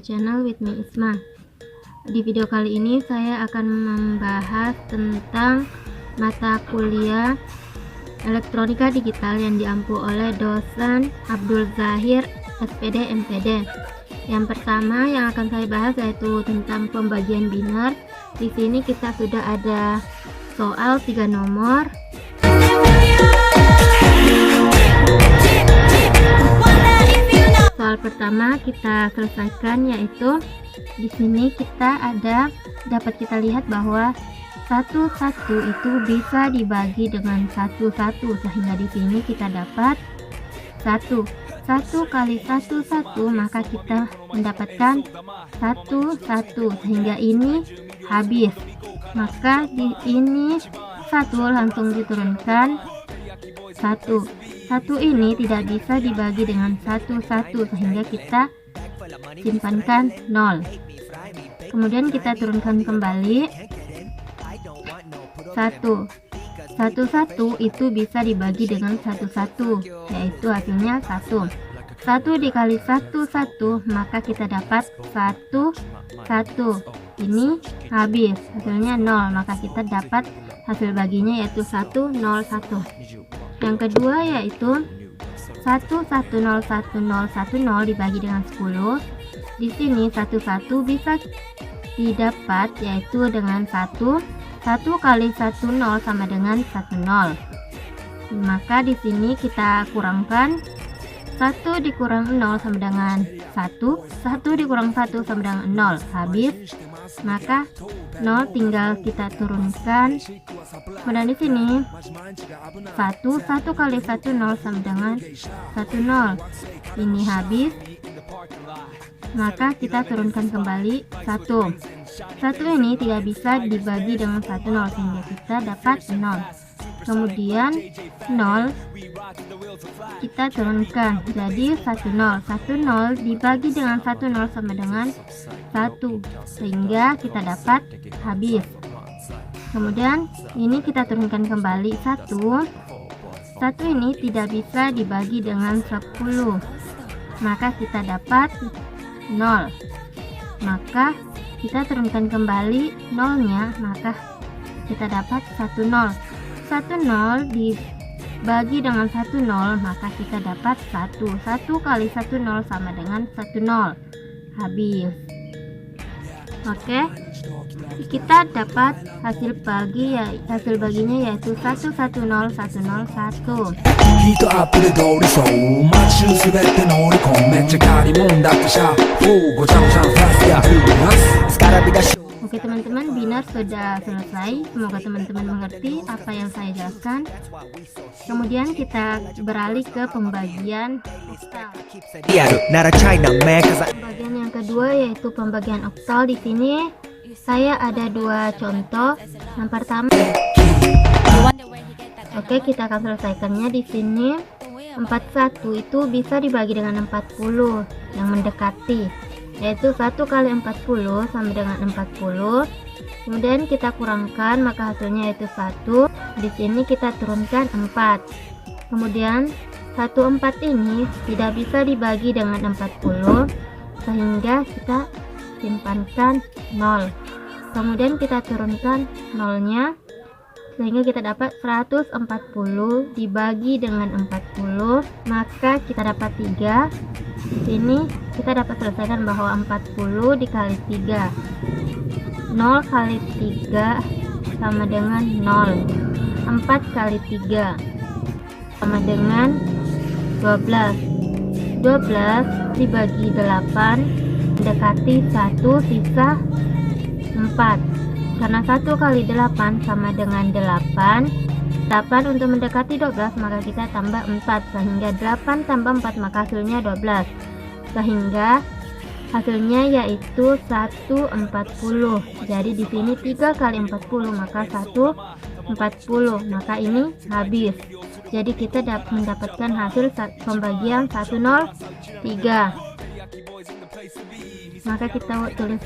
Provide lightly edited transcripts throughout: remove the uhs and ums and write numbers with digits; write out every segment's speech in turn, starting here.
channel with me Isma. Di video kali ini saya akan membahas tentang mata kuliah elektronika digital yang diampu oleh dosen Abdul Zahir SPD MPD. Yang pertama yang akan saya bahas yaitu tentang pembagian biner. Di sini kita sudah ada soal 3 nomor. Soal pertama kita selesaikan, yaitu di sini dapat kita lihat bahwa 1 itu bisa dibagi dengan 1 sehingga di sini kita dapat 1 kali 1 maka kita mendapatkan 1 sehingga ini habis. Maka di ini 1 langsung diturunkan 1 ini tidak bisa dibagi dengan 1 sehingga kita simpankan 0. Kemudian kita turunkan kembali 1 itu bisa dibagi dengan 1 yaitu hasilnya 1 dikali 1 maka kita dapat 1 ini habis, hasilnya 0, maka kita dapat hasil baginya yaitu 101. Yang kedua yaitu 1101010 dibagi dengan 10. Di sini 11 bisa didapat yaitu dengan 1 kali 10 sama dengan 10. Maka di sini kita kurangkan 1 dikurang 0 sama dengan 1 dikurang 1 sama dengan 0, habis. Maka 0 tinggal kita turunkan. Kemudian di sini 1 kali 10 sama dengan 10, ini habis. Maka kita turunkan kembali 1 ini tidak bisa dibagi dengan 10 sehingga kita dapat 0. Kemudian 0 kita turunkan jadi 10 dibagi dengan 10 sama dengan 1 sehingga kita dapat habis. Kemudian ini kita turunkan kembali 1 ini tidak bisa dibagi dengan 10 maka kita dapat 0. Maka kita turunkan kembali 0-nya, maka kita dapat 10 dibagi dengan 10 maka kita dapat 1 kali 10 sama dengan 10, habis. Oke, kita dapat hasil baginya yaitu 1101001. Oke teman-teman, biner sudah selesai. Semoga teman-teman mengerti apa yang saya jelaskan. Kemudian kita beralih ke pembagian oktal. Pembagian yang kedua yaitu pembagian oktal. Di sini saya ada 2 contoh. Yang pertama, oke, kita akan selesaikannya. Di sini 41 itu bisa dibagi dengan 40 yang mendekati, yaitu 1 kali 40 sama dengan 40. Kemudian kita kurangkan maka hasilnya yaitu 1. Di sini kita turunkan 4. Kemudian 14 ini tidak bisa dibagi dengan 40 sehingga kita simpankan 0. Kemudian kita turunkan 0-nya sehingga kita dapat 140 dibagi dengan 40 maka kita dapat 3. Di sini kita dapat selesaikan bahwa 40 dikali 3, 0 kali 3 sama dengan 0, 4 kali 3 sama dengan 12 dibagi 8 mendekati 1 sisa 4, karena 1 kali 8 sama dengan 8 untuk mendekati 12 maka kita tambah 4 sehingga 8 tambah 4 maka hasilnya 12 sehingga hasilnya yaitu 140. Jadi di sini 3 kali 40 maka 140, maka ini habis. Jadi kita mendapatkan hasil pembagian 103. Maka kita tulis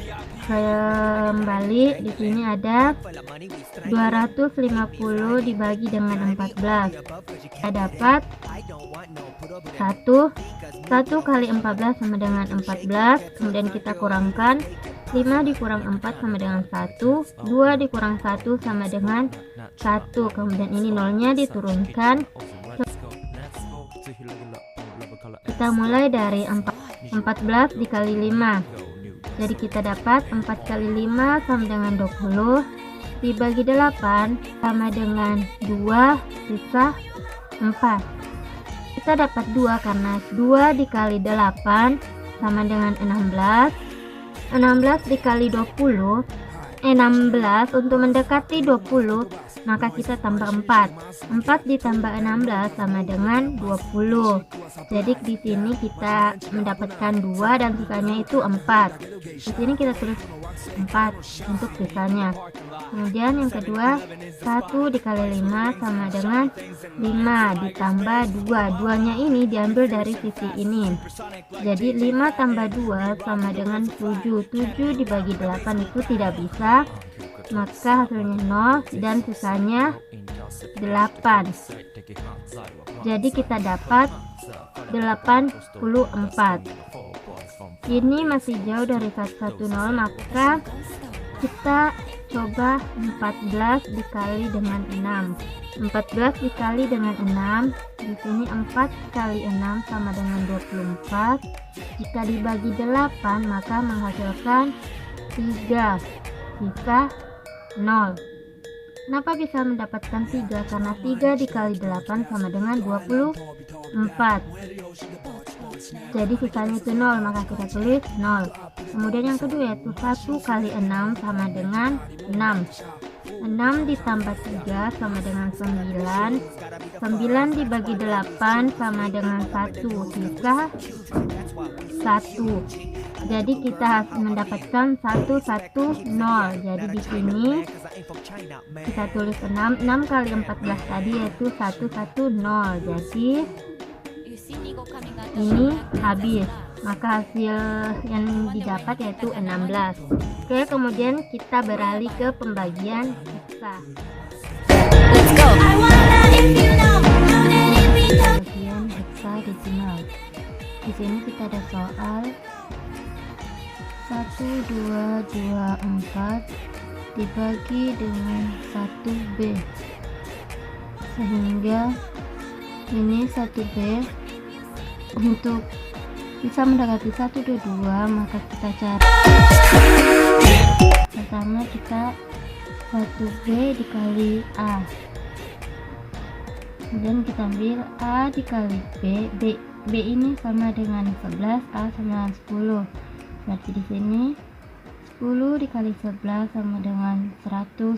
kembali. Di sini ada 250 dibagi dengan 14. Kita dapat 1 kali 14 sama dengan 14, kemudian kita kurangkan 5 dikurang 4 sama dengan 1, 2 dikurang 1 sama dengan 1, kemudian ini nolnya diturunkan. Kita mulai dari 14 dikali 5, jadi kita dapat 4 kali 5 sama dengan 20, dibagi 8 sama dengan 2, sisa 4. Kita dapat 2 karena 2 dikali 8 sama dengan 16, 16 dikali 20, 16. Untuk mendekati 20 maka kita tambah 4 ditambah 16 sama dengan 20. Jadi di sini kita mendapatkan 2 dan sisanya itu 4. Di sini kita tulis 4 untuk sisanya. Kemudian yang kedua, 1 dikali 5 sama dengan 5 ditambah 2. 2-nya ini diambil dari sisi ini. Jadi 5 tambah 2 sama dengan 7. 7 dibagi 8 itu tidak bisa, maka hasilnya 0 dan sisanya 8. Jadi kita dapat 84. Ini masih jauh dari 110, maka kita coba 14 dikali dengan 6. 14 dikali dengan 6, di sini 4 kali 6 sama dengan 24. Jika dibagi 8 maka menghasilkan 3, sisa 0. Kenapa bisa mendapatkan 3? Karena 3 dikali 8 sama dengan 24. Jadi sisanya itu 0, maka kita tulis 0. Kemudian yang kedua yaitu 1 kali 6 sama dengan 6. 6 ditambah 3 sama dengan 9. 9 dibagi 8 sama dengan 1, sisa 1. Jadi kita harus mendapatkan 110. Jadi di sini kita tulis 6. 6 kali 14 tadi yaitu 110. Jadi ini habis, maka hasil yang didapat yaitu 16. Oke, kemudian kita beralih ke pembagian hexa. Pembagian hexadesimal. Di sini kita ada soal 1, 2, 2, 4 dibagi dengan 1B, sehingga ini 1B. Untuk bisa mendekati 122 maka kita cari pertama kita 1B dikali A, kemudian kita ambil A dikali B. B ini sama dengan 11, A sama dengan 10. Berarti di sini 10 dikali 11 sama dengan 110.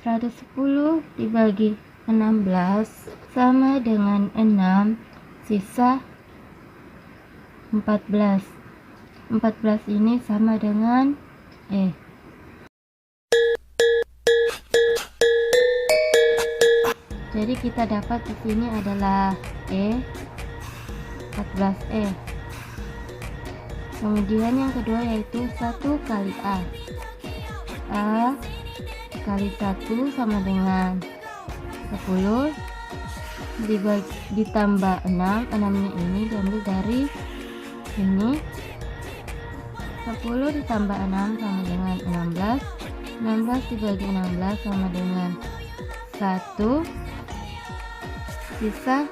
110 dibagi 16 sama dengan 6, sisa 14. 14 ini sama dengan Jadi kita dapat di sini adalah 14E. Kemudian yang kedua yaitu 1 kali A. A kali 1 sama dengan 10 ditambah 6. 6-nya ini diambil dari ini. 10 ditambah 6 sama dengan 16. 16 dibagi 16 sama dengan 1, sisa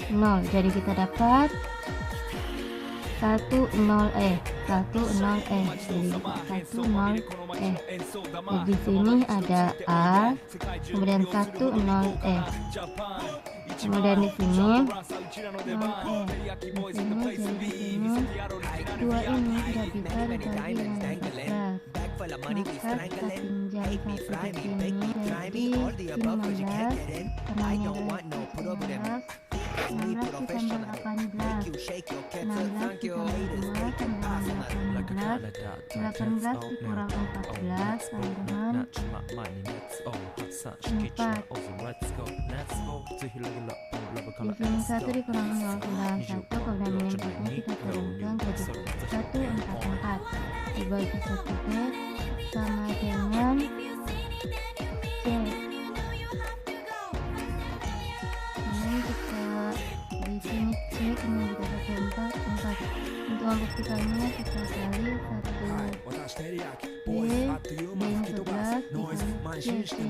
0. Jadi kita dapat 10E. Jadi 10E. Di sini ada A, kemudian 10E. Kemudian di sini 0E. Di sini 2 ini tidak bisa dibagi dengan 14. Maka kita tinggal 1 di sini, jadi 15. Karena ini adalah 15. 16 ditambah 18. 16 ditambah 2 sama dengan 18. 18 dikurang 14 sama dengan 4. Di sini 1 dikurang 0 1, kemudian ini 4-nya kita turunkan jadi 144 dibagi 1B sama dengan C. Ini sini juga pakai 4 4. Untuk membuktikannya kita kali 1 B yang 11 dikali C sini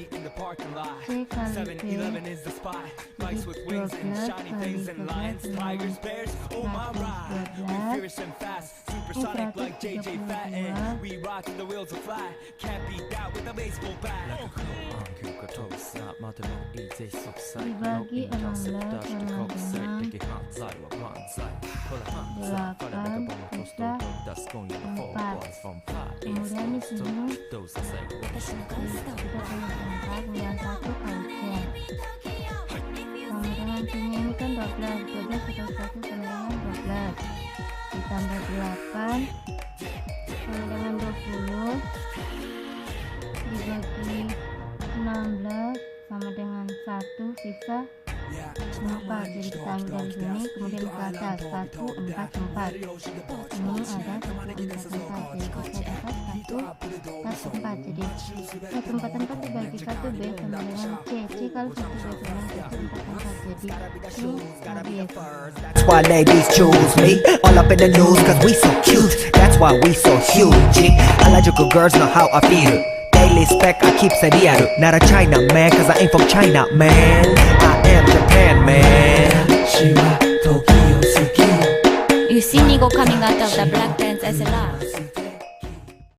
ini 12 dibagi 16 sama dengan 8 sisa 4. Kemudian di sini kita punya 4 kemudian 1 kali C sama dengan C nya ini kan 12 ditambah 1 sama dengan 12 ditambah 8 sama dengan 20 dibagi 16 sama dengan 1 sisa 4. Jadi kita ambil dari sini kemudian ke atas 1 4 4. Ini ada 1 4 4. Jadi kita dapat 1 4. Jadi 1 4 4 dibagi 1 B sama dengan C. C kali 1 B sama dengan 1 4 4. Jadi ini habis. That's why ladies choose me. All up in the news cause we so cute. That's why we so huge. Harajuku girls know how I feel. Daily spec I keep it real. Not a China man cause I ain't from China man. I am Japan man. She wa Tokyo suki. You see me go coming out of the black pants as a love.